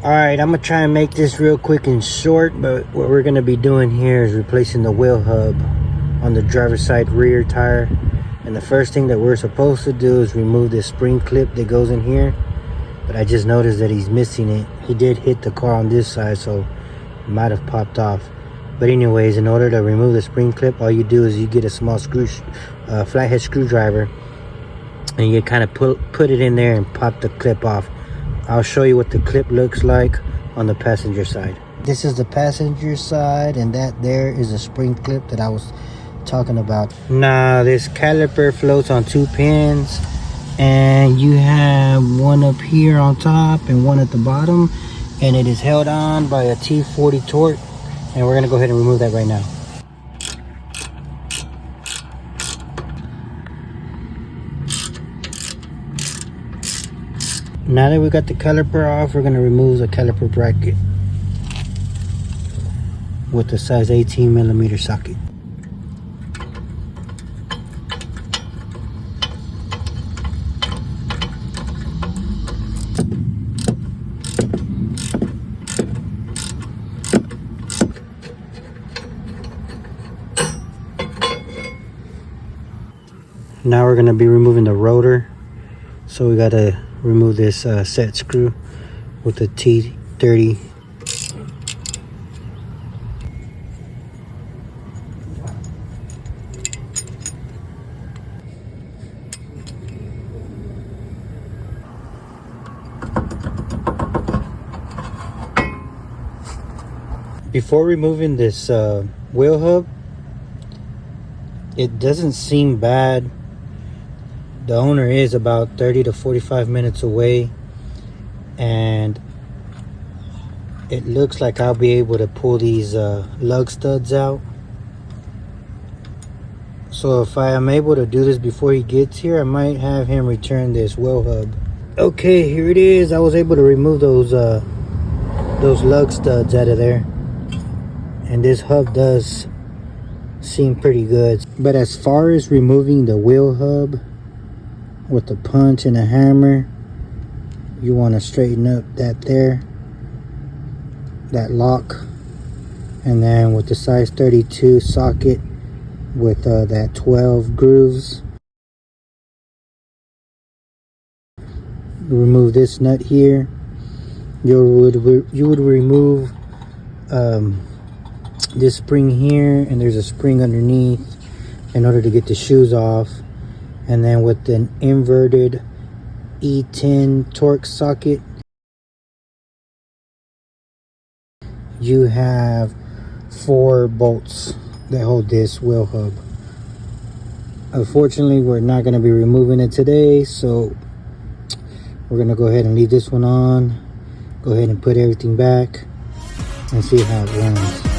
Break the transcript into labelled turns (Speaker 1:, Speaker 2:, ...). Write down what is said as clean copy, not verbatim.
Speaker 1: Alright, I'm gonna try and make this real quick and short, but what we're gonna be doing here is replacing the wheel hub on the driver's side rear tire. And the first thing that we're supposed to do is remove this spring clip that goes in here, but I just noticed that he's missing it. He did hit the car on this side, so it might have popped off. But anyways, in order to remove the spring clip, all you do is you get a small flathead screwdriver, and you kind of put it in there and pop the clip off. I'll show you what the clip looks like on the passenger side. This is the passenger side, and that there is a spring clip that I was talking about. Now this caliper floats on 2 pins, and you have one up here on top and one at the bottom, and it is held on by a T40 torque, and we're gonna go ahead and remove that right now. Now that we got the caliper off, we're going to remove the caliper bracket with the size 18mm socket. Now we're going to be removing the rotor, so we got to remove this set screw with the T30. Before removing this wheel hub, it doesn't seem bad. The owner is about 30 to 45 minutes away, and it looks like I'll be able to pull these lug studs out. So if I am able to do this before he gets here, I might have him return this wheel hub. Okay, here it is. I was able to remove those lug studs out of there, and this hub does seem pretty good. But as far as removing the wheel hub with a punch and a hammer, you want to straighten up that lock, and then with the size 32 socket with that 12 grooves, remove this nut here. You would remove this spring here, and there's a spring underneath in order to get the shoes off. And then with an inverted E10 torque socket, you have 4 bolts that hold this wheel hub. Unfortunately, we're not going to be removing it today, so we're going to go ahead and leave this one on, go ahead and put everything back and see how it runs.